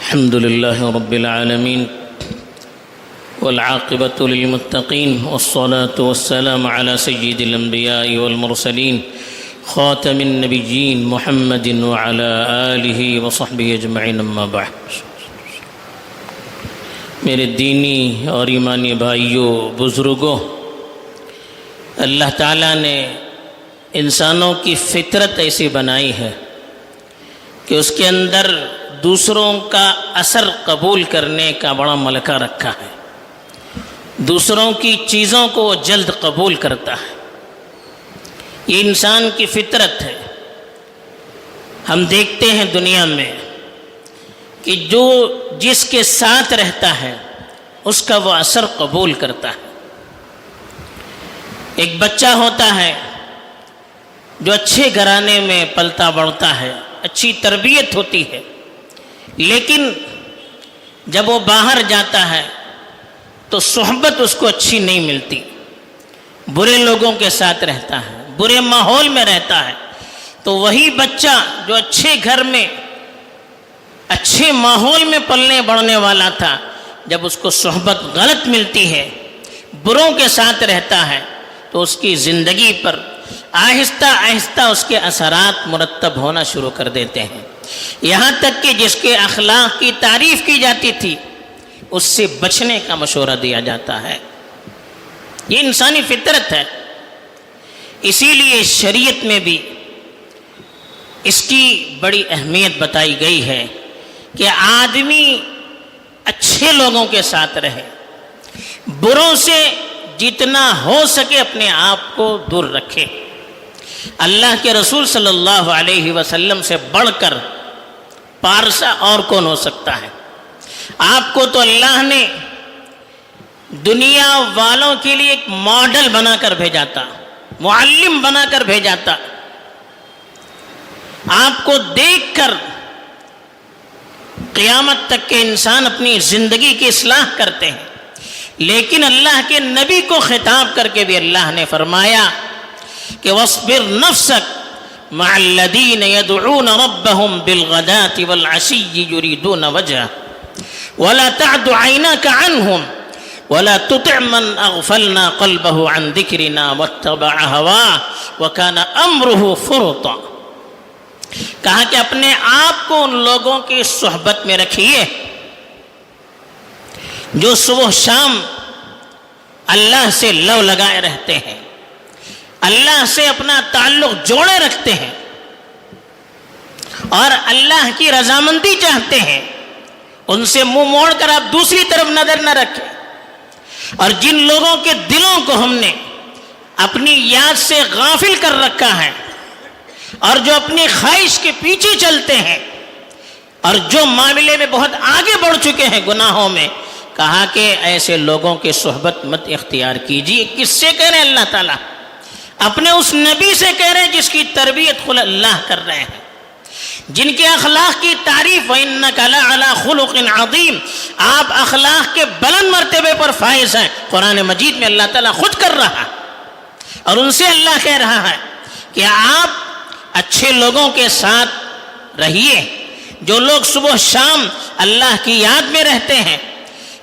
الحمد لله رب العالمين والعاقبة للمتقين والصلاة والسلام على سيد الأنبياء والمرسلين خاتم النبيين محمد وعلى آله وصحبه أجمعين أما بعد۔ میرے دینی اور ایمانی بھائیوں بزرگوں، اللہ تعالیٰ نے انسانوں کی فطرت ایسی بنائی ہے کہ اس کے اندر دوسروں کا اثر قبول کرنے کا بڑا ملکہ رکھا ہے۔ دوسروں کی چیزوں کو وہ جلد قبول کرتا ہے۔ یہ انسان کی فطرت ہے۔ ہم دیکھتے ہیں دنیا میں کہ جو جس کے ساتھ رہتا ہے اس کا وہ اثر قبول کرتا ہے۔ ایک بچہ ہوتا ہے جو اچھے گھرانے میں پلتا بڑھتا ہے، اچھی تربیت ہوتی ہے، لیکن جب وہ باہر جاتا ہے تو صحبت اس کو اچھی نہیں ملتی، برے لوگوں کے ساتھ رہتا ہے، برے ماحول میں رہتا ہے۔ تو وہی بچہ جو اچھے گھر میں اچھے ماحول میں پلنے بڑھنے والا تھا، جب اس کو صحبت غلط ملتی ہے، بروں کے ساتھ رہتا ہے، تو اس کی زندگی پر آہستہ آہستہ اس کے اثرات مرتب ہونا شروع کر دیتے ہیں، یہاں تک کہ جس کے اخلاق کی تعریف کی جاتی تھی اس سے بچنے کا مشورہ دیا جاتا ہے۔ یہ انسانی فطرت ہے۔ اسی لیے شریعت میں بھی اس کی بڑی اہمیت بتائی گئی ہے کہ آدمی اچھے لوگوں کے ساتھ رہے، بروں سے جتنا ہو سکے اپنے آپ کو دور رکھے۔ اللہ کے رسول صلی اللہ علیہ وسلم سے بڑھ کر پارسا اور کون ہو سکتا ہے؟ آپ کو تو اللہ نے دنیا والوں کے لیے ایک ماڈل بنا کر بھیجا تھا، معلم بنا کر بھیجا تھا۔ آپ کو دیکھ کر قیامت تک کے انسان اپنی زندگی کی اصلاح کرتے ہیں، لیکن اللہ کے نبی کو خطاب کر کے بھی اللہ نے فرمایا کہ وَاصْبِرْ نَفْسَكَ مَعَ الَّذِينَ يَدْعُونَ رَبَّهُمْ بِالْغَدَاةِ وَالْعَشِيِّ يُرِيدُونَ وَجْهَهُ وَلَا تَعْدُ عَيْنَاكَ عَنْهُمْ وَلَا تُطِعْ مَنْ أَغْفَلْنَا قَلْبَهُ عَنْ ذِكْرِنَا وَاتَّبَعَ هَوَاهُ وَكَانَ أَمْرُهُ فُرُطًا۔ کہا کہ اپنے آپ کو ان لوگوں کی صحبت میں رکھیے جو صبح شام اللہ سے لو لگائے رہتے ہیں، اللہ سے اپنا تعلق جوڑے رکھتے ہیں اور اللہ کی رضامندی چاہتے ہیں۔ ان سے منہ موڑ کر آپ دوسری طرف نظر نہ رکھیں۔ اور جن لوگوں کے دلوں کو ہم نے اپنی یاد سے غافل کر رکھا ہے اور جو اپنی خواہش کے پیچھے چلتے ہیں اور جو معاملے میں بہت آگے بڑھ چکے ہیں گناہوں میں، کہا کہ ایسے لوگوں کی صحبت مت اختیار کیجیے۔ کس سے کہہ رہے ہیں؟ اللہ تعالیٰ اپنے اس نبی سے کہہ رہے ہیں جس کی تربیت خود اللہ کر رہے ہیں، جن کے اخلاق کی تعریف وَإِنَّكَ لَعَلَىٰ خُلُقٍ عَظِيمٍ، آپ اخلاق کے بلند مرتبے پر فائز ہیں۔ قرآن مجید میں اللہ تعالیٰ خود کر رہا ہے اور ان سے اللہ کہہ رہا ہے کہ آپ اچھے لوگوں کے ساتھ رہیے، جو لوگ صبح شام اللہ کی یاد میں رہتے ہیں،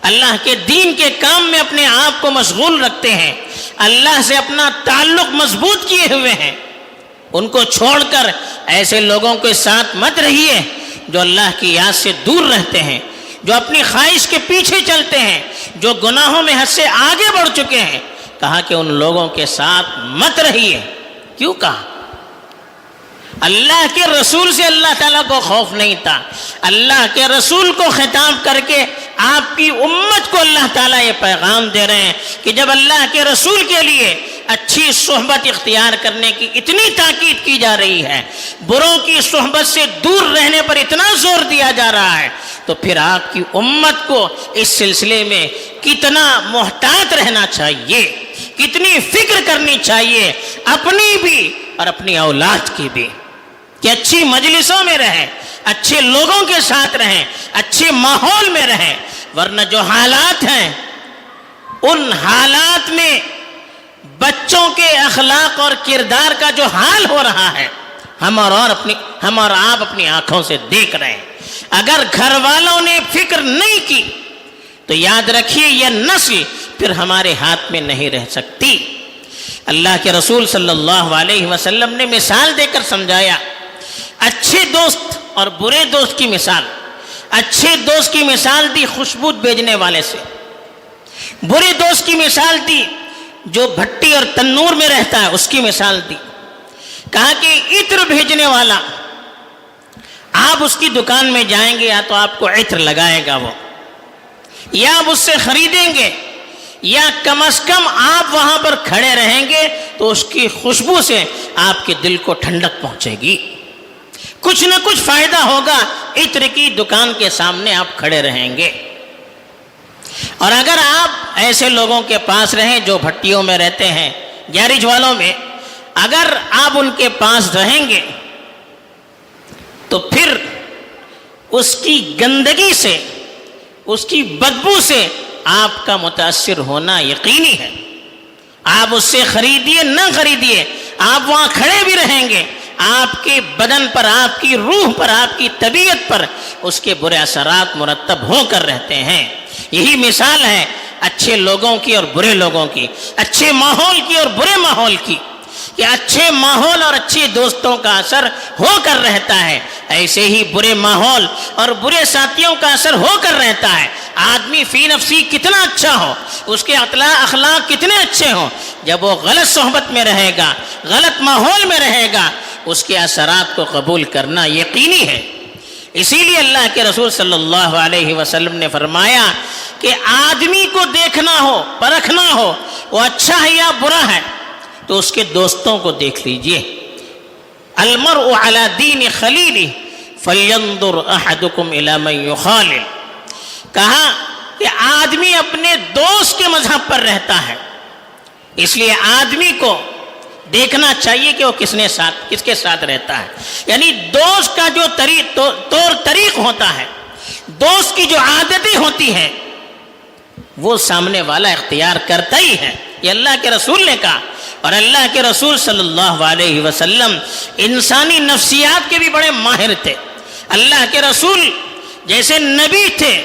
اللہ کے دین کے کام میں اپنے آپ کو مشغول رکھتے ہیں، اللہ سے اپنا تعلق مضبوط کیے ہوئے ہیں، ان کو چھوڑ کر ایسے لوگوں کے ساتھ مت رہیے جو اللہ کی یاد سے دور رہتے ہیں، جو اپنی خواہش کے پیچھے چلتے ہیں، جو گناہوں میں حد سے آگے بڑھ چکے ہیں۔ کہا کہ ان لوگوں کے ساتھ مت رہیے۔ کیوں کہا؟ اللہ کے رسول سے اللہ تعالیٰ کو خوف نہیں تھا۔ اللہ کے رسول کو خطاب کر کے آپ کی امت کو اللہ تعالیٰ یہ پیغام دے رہے ہیں کہ جب اللہ کے رسول کے لیے اچھی صحبت اختیار کرنے کی اتنی تاکید کی جا رہی ہے، بروں کی صحبت سے دور رہنے پر اتنا زور دیا جا رہا ہے، تو پھر آپ کی امت کو اس سلسلے میں کتنا محتاط رہنا چاہیے، کتنی فکر کرنی چاہیے، اپنی بھی اور اپنی اولاد کی بھی، کہ اچھی مجلسوں میں رہیں، اچھے لوگوں کے ساتھ رہیں، اچھے ماحول میں رہیں، ورنہ جو حالات ہیں ان حالات میں بچوں کے اخلاق اور کردار کا جو حال ہو رہا ہے ہم اور آپ اپنی آنکھوں سے دیکھ رہے ہیں۔ اگر گھر والوں نے فکر نہیں کی تو یاد رکھیے یہ نسل پھر ہمارے ہاتھ میں نہیں رہ سکتی۔ اللہ کے رسول صلی اللہ علیہ وسلم نے مثال دے کر سمجھایا، اچھے دوست اور برے دوست کی مثال۔ اچھے دوست کی مثال دی خوشبو بھیجنے والے سے، برے دوست کی مثال دی جو بھٹی اور تنور میں رہتا ہے اس کی مثال دی۔ کہا کہ عطر بھیجنے والا، آپ اس کی دکان میں جائیں گے یا تو آپ کو عطر لگائے گا وہ، یا آپ اس سے خریدیں گے، یا کم از کم آپ وہاں پر کھڑے رہیں گے تو اس کی خوشبو سے آپ کے دل کو ٹھنڈک پہنچے گی، کچھ نہ کچھ فائدہ ہوگا۔ عطر کی دکان کے سامنے آپ کھڑے رہیں گے۔ اور اگر آپ ایسے لوگوں کے پاس رہیں جو بھٹیوں میں رہتے ہیں، گیرج والوں میں، اگر آپ ان کے پاس رہیں گے تو پھر اس کی گندگی سے، اس کی بدبو سے آپ کا متاثر ہونا یقینی ہے۔ آپ اس سے خریدیے نہ خریدیے، آپ وہاں کھڑے بھی رہیں گے، آپ کے بدن پر، آپ کی روح پر، آپ کی طبیعت پر اس کے برے اثرات مرتب ہو کر رہتے ہیں۔ یہی مثال ہے اچھے لوگوں کی اور برے لوگوں کی، اچھے ماحول کی اور برے ماحول کی، کہ اچھے ماحول اور اچھے دوستوں کا اثر ہو کر رہتا ہے، ایسے ہی برے ماحول اور برے ساتھیوں کا اثر ہو کر رہتا ہے۔ آدمی فی نفسی کتنا اچھا ہو، اس کے اخلاق کتنے اچھے ہوں، جب وہ غلط صحبت میں رہے گا، غلط ماحول میں رہے گا، اس کے اثرات کو قبول کرنا یقینی ہے۔ اسی لیے اللہ کے رسول صلی اللہ علیہ وسلم نے فرمایا کہ آدمی کو دیکھنا ہو، پرکھنا ہو وہ اچھا ہے یا برا ہے تو اس کے دوستوں کو دیکھ لیجئے۔ المرء علی دین خلیلہ فلینظر احدکم الی من یخالل۔ کہا کہ آدمی اپنے دوست کے مذہب پر رہتا ہے، اس لیے آدمی کو دیکھنا چاہیے کہ وہ کس کے ساتھ رہتا ہے۔ یعنی دوست کا جو طور طریق ہوتا ہے، دوست کی جو عادتیں ہوتی ہیں وہ سامنے والا اختیار کرتا ہی ہے، یہ اللہ کے رسول نے کہا۔ اور اللہ کے رسول صلی اللہ علیہ وسلم انسانی نفسیات کے بھی بڑے ماہر تھے۔ اللہ کے رسول جیسے نبی تھے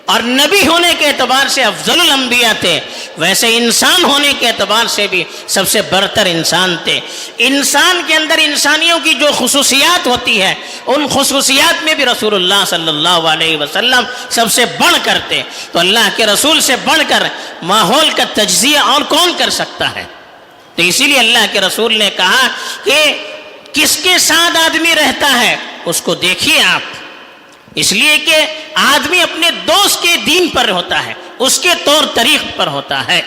اور نبی ہونے کے اعتبار سے افضل الانبیاء تھے، ویسے انسان ہونے کے اعتبار سے بھی سب سے برتر انسان تھے۔ انسان کے اندر انسانیوں کی جو خصوصیات ہوتی ہے، ان خصوصیات میں بھی رسول اللہ صلی اللہ علیہ وسلم سب سے بڑھ کر تھے۔ تو اللہ کے رسول سے بڑھ کر ماحول کا تجزیہ اور کون کر سکتا ہے؟ تو اسی لیے اللہ کے رسول نے کہا کہ کس کے ساتھ آدمی رہتا ہے اس کو دیکھیے آپ، اس لیے کہ آدمی اپنے دوست کے دین پر ہوتا ہے، اس کے طور طریق پر ہوتا ہے۔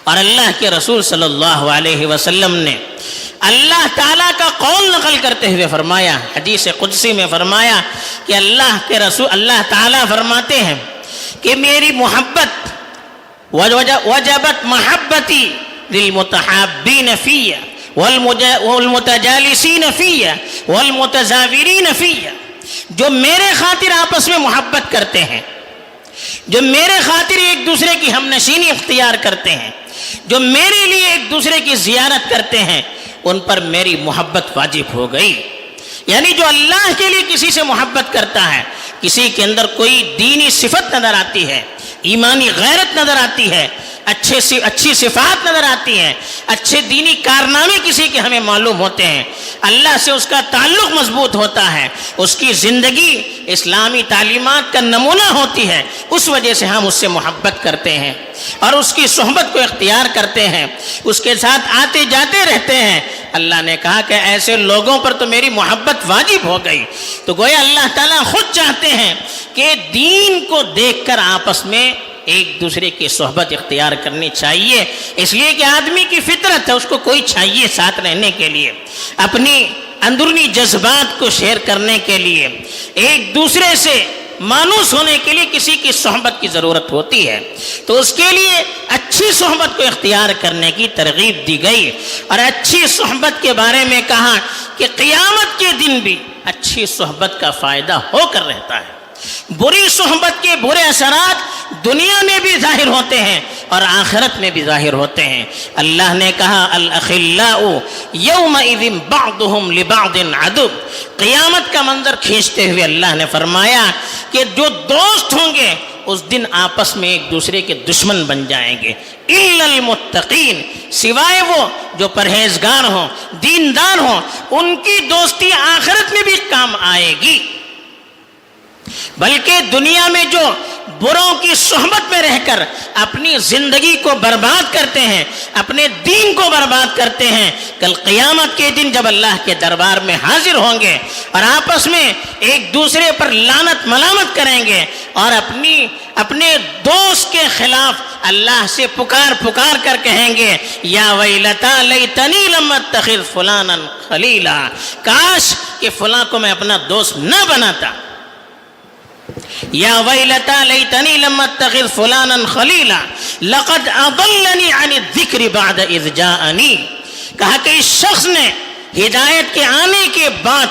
اور اللہ کے رسول صلی اللہ علیہ وسلم نے اللہ تعالیٰ کا قول نقل کرتے ہوئے فرمایا، حدیث قدسی میں فرمایا کہ اللہ تعالیٰ فرماتے ہیں کہ میری محبت وجبت محبتی للمتحابین فی والمتجالسین فی والمتزاورین فی، جو میرے خاطر آپس میں محبت کرتے ہیں، جو میرے خاطر ایک دوسرے کی ہم نشینی اختیار کرتے ہیں، جو میرے لیے ایک دوسرے کی زیارت کرتے ہیں، ان پر میری محبت واجب ہو گئی۔ یعنی جو اللہ کے لیے کسی سے محبت کرتا ہے، کسی کے اندر کوئی دینی صفت نظر آتی ہے، ایمانی غیرت نظر آتی ہے، اچھی صفات نظر آتی ہیں، اچھے دینی کارنامے کسی کے ہمیں معلوم ہوتے ہیں، اللہ سے اس کا تعلق مضبوط ہوتا ہے، اس کی زندگی اسلامی تعلیمات کا نمونہ ہوتی ہے، اس وجہ سے ہم اس سے محبت کرتے ہیں اور اس کی صحبت کو اختیار کرتے ہیں، اس کے ساتھ آتے جاتے رہتے ہیں۔ اللہ نے کہا کہ ایسے لوگوں پر تو میری محبت واجب ہو گئی۔ تو گویا اللہ تعالیٰ خود چاہتے ہیں کہ دین کو دیکھ کر آپس میں ایک دوسرے کی صحبت اختیار کرنی چاہیے، اس لیے کہ آدمی کی فطرت ہے، اس کو کوئی چاہیے ساتھ رہنے کے لیے، اپنی اندرونی جذبات کو شیئر کرنے کے لیے، ایک دوسرے سے مانوس ہونے کے لیے کسی کی صحبت کی ضرورت ہوتی ہے۔ تو اس کے لیے اچھی صحبت کو اختیار کرنے کی ترغیب دی گئی، اور اچھی صحبت کے بارے میں کہا کہ قیامت کے دن بھی اچھی صحبت کا فائدہ ہو کر رہتا ہے۔ بری صحبت کے برے اثرات دنیا میں بھی ظاہر ہوتے ہیں اور آخرت میں بھی ظاہر ہوتے ہیں۔ اللہ نے کہا الاخلاء یومئذ بعضهم لبعض عدو، قیامت کا منظر کھینچتے ہوئے اللہ نے فرمایا کہ جو دوست ہوں گے اس دن آپس میں ایک دوسرے کے دشمن بن جائیں گے، الا المتقین، سوائے وہ جو پرہیزگار ہوں، دیندار ہوں، ان کی دوستی آخرت میں بھی کام آئے گی۔ بلکہ دنیا میں جو بروں کی صحبت میں رہ کر اپنی زندگی کو برباد کرتے ہیں، اپنے دین کو برباد کرتے ہیں، کل قیامت کے دن جب اللہ کے دربار میں حاضر ہوں گے اور آپس میں ایک دوسرے پر لعنت ملامت کریں گے اور اپنے دوست کے خلاف اللہ سے پکار کر کہیں گے یا ویلتا لیتنی لم اتخذ فلانا خلیلا، کاش کہ فلاں کو میں اپنا دوست نہ بناتا، یا ویلتا لیتنی لم اتخذ فلانا خلیلا لقد اضلنی عن الذکر بعد اذ جاءنی، کہا کہ اس شخص نے ہدایت کے آنے کے بعد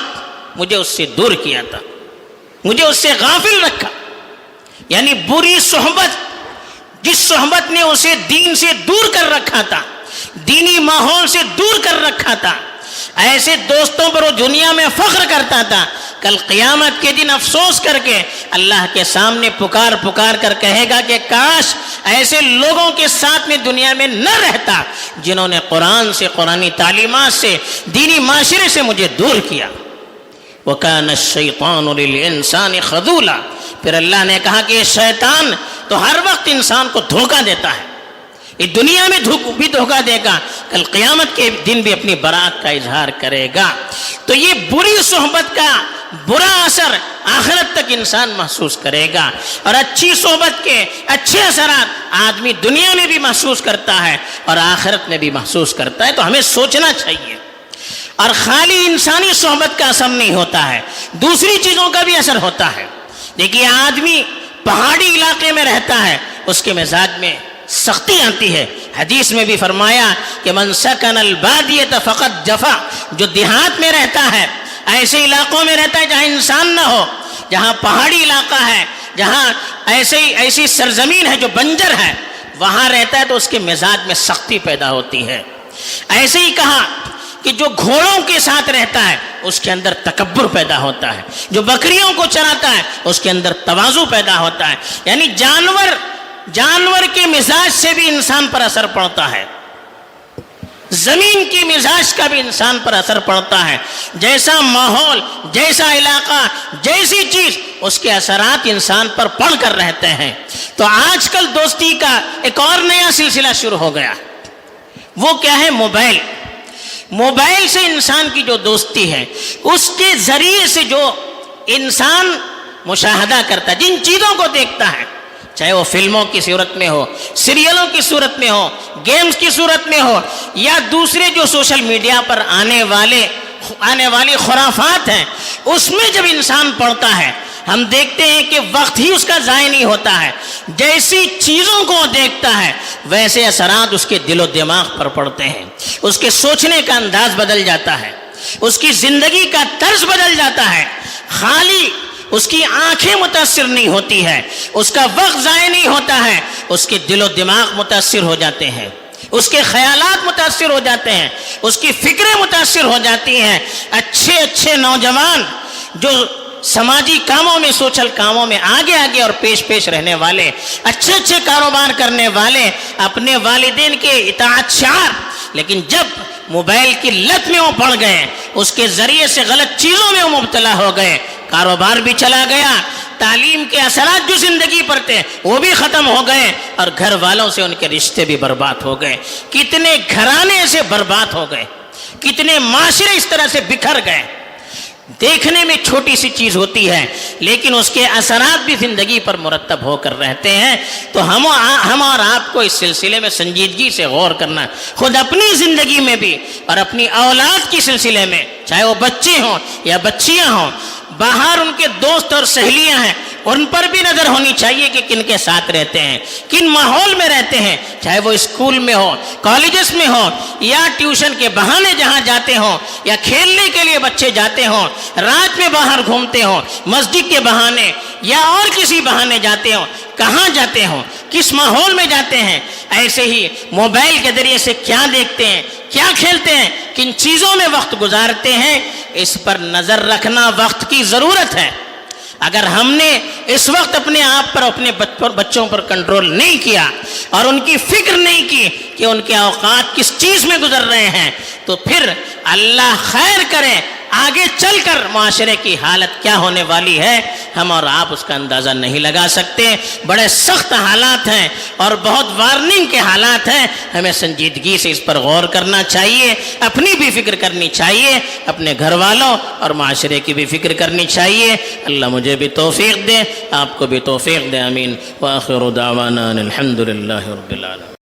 مجھے اس سے دور کیا تھا، مجھے اس سے غافل رکھا۔ یعنی بری صحبت، جس صحبت نے اسے دین سے دور کر رکھا تھا، دینی ماحول سے دور کر رکھا تھا، ایسے دوستوں پر وہ دنیا میں فخر کرتا تھا، کل قیامت کے دن افسوس کر کے اللہ کے سامنے پکار کر کہے گا کہ کاش ایسے لوگوں کے ساتھ میں دنیا میں نہ رہتا جنہوں نے قرآن سے، قرآنی تعلیمات سے، دینی معاشرے سے مجھے دور کیا۔ وَكَانَ الشَّيْطَانُ لِلْإِنسَانِ خَذُولًا، پھر اللہ نے کہا کہ شیطان تو ہر وقت انسان کو دھوکہ دیتا ہے، یہ دنیا میں بھی دھوکہ دے گا، کل قیامت کے دن بھی اپنی برات کا اظہار کرے گا۔ تو یہ بری صحبت کا برا اثر آخرت تک انسان محسوس کرے گا، اور اچھی صحبت کے اچھے اثرات آدمی دنیا میں بھی محسوس کرتا ہے اور آخرت میں بھی محسوس کرتا ہے۔ تو ہمیں سوچنا چاہیے، اور خالی انسانی صحبت کا اثر نہیں ہوتا ہے، دوسری چیزوں کا بھی اثر ہوتا ہے۔ دیکھیے آدمی پہاڑی علاقے میں رہتا ہے، اس کے مزاج میں سختی آتی ہے، حدیث میں بھی فرمایا کہ من سکن البادیۃ فقد جفا، جو دیہات میں رہتا ہے، ایسے علاقوں میں رہتا ہے جہاں انسان نہ ہو، جہاں پہاڑی علاقہ ہے، جہاں ایسی سرزمین ہے جو بنجر ہے، وہاں رہتا ہے تو اس کے مزاج میں سختی پیدا ہوتی ہے۔ ایسے ہی کہا کہ جو گھوڑوں کے ساتھ رہتا ہے اس کے اندر تکبر پیدا ہوتا ہے، جو بکریوں کو چراتا ہے اس کے اندر تواضع پیدا ہوتا ہے۔ یعنی جانور کے مزاج سے بھی انسان پر اثر پڑتا ہے، زمین کی مزاج کا بھی انسان پر اثر پڑتا ہے، جیسا ماحول، جیسا علاقہ، جیسی چیز، اس کے اثرات انسان پر پڑ کر رہتے ہیں۔ تو آج کل دوستی کا ایک اور نیا سلسلہ شروع ہو گیا، وہ کیا ہے؟ موبائل سے انسان کی جو دوستی ہے، اس کے ذریعے سے جو انسان مشاہدہ کرتا ہے، جن چیزوں کو دیکھتا ہے، چاہے وہ فلموں کی صورت میں ہو، سیریلوں کی صورت میں ہو، گیمز کی صورت میں ہو، یا دوسرے جو سوشل میڈیا پر آنے والی خرافات ہیں، اس میں جب انسان پڑھتا ہے، ہم دیکھتے ہیں کہ وقت ہی اس کا ضائع نہیں ہوتا ہے، جیسی چیزوں کو دیکھتا ہے ویسے اثرات اس کے دل و دماغ پر پڑتے ہیں، اس کے سوچنے کا انداز بدل جاتا ہے، اس کی زندگی کا طرز بدل جاتا ہے۔ خالی اس کی آنکھیں متاثر نہیں ہوتی ہے، اس کا وقت ضائع نہیں ہوتا ہے، اس کے دل و دماغ متاثر ہو جاتے ہیں، اس کے خیالات متاثر ہو جاتے ہیں، اس کی فکریں متاثر ہو جاتی ہیں۔ اچھے نوجوان جو سماجی کاموں میں، سوشل کاموں میں آگے اور پیش رہنے والے، اچھے کاروبار کرنے والے، اپنے والدین کے اطاعت شعار، لیکن جب موبائل کی لت میں وہ پڑ گئے، اس کے ذریعے سے غلط چیزوں میں وہ مبتلا ہو گئے، کاروبار بھی چلا گیا، تعلیم کے اثرات جو زندگی پر تھے وہ بھی ختم ہو گئے، اور گھر والوں سے ان کے رشتے بھی برباد ہو گئے۔ کتنے گھرانے سے برباد ہو گئے، کتنے معاشرے اس طرح سے بکھر گئے۔ دیکھنے میں چھوٹی سی چیز ہوتی ہے لیکن اس کے اثرات بھی زندگی پر مرتب ہو کر رہتے ہیں۔ تو ہم اور آپ کو اس سلسلے میں سنجیدگی سے غور کرنا، خود اپنی زندگی میں بھی اور اپنی اولاد کی سلسلے میں، چاہے وہ بچے ہوں یا بچیاں ہوں، باہر ان کے دوست اور سہیلیاں ہیں، ان پر بھی نظر ہونی چاہیے کہ کن کے ساتھ رہتے ہیں، کن ماحول میں رہتے ہیں، چاہے وہ اسکول میں ہو، کالجز میں ہو، یا ٹیوشن کے بہانے جہاں جاتے ہوں، یا کھیلنے کے لیے بچے جاتے ہوں، رات میں باہر گھومتے ہوں، مسجد کے بہانے یا اور کسی بہانے جاتے ہوں، کہاں جاتے ہوں، کس ماحول میں جاتے ہیں، ایسے ہی موبائل کے ذریعے سے کیا دیکھتے ہیں، کیا کھیلتے ہیں، کن چیزوں میں وقت گزارتے ہیں، اس پر نظر رکھنا وقت کی ضرورت ہے۔ اگر ہم نے اس وقت اپنے آپ پر، اپنے بچوں پر کنٹرول نہیں کیا اور ان کی فکر نہیں کی کہ ان کے اوقات کس چیز میں گزر رہے ہیں، تو پھر اللہ خیر کرے آگے چل کر معاشرے کی حالت کیا ہونے والی ہے، ہم اور آپ اس کا اندازہ نہیں لگا سکتے۔ بڑے سخت حالات ہیں اور بہت وارننگ کے حالات ہیں، ہمیں سنجیدگی سے اس پر غور کرنا چاہیے، اپنی بھی فکر کرنی چاہیے، اپنے گھر والوں اور معاشرے کی بھی فکر کرنی چاہیے۔ اللہ مجھے بھی توفیق دے، آپ کو بھی توفیق دے، آمین۔ وآخر دعوانا الحمد للہ رب العالمین۔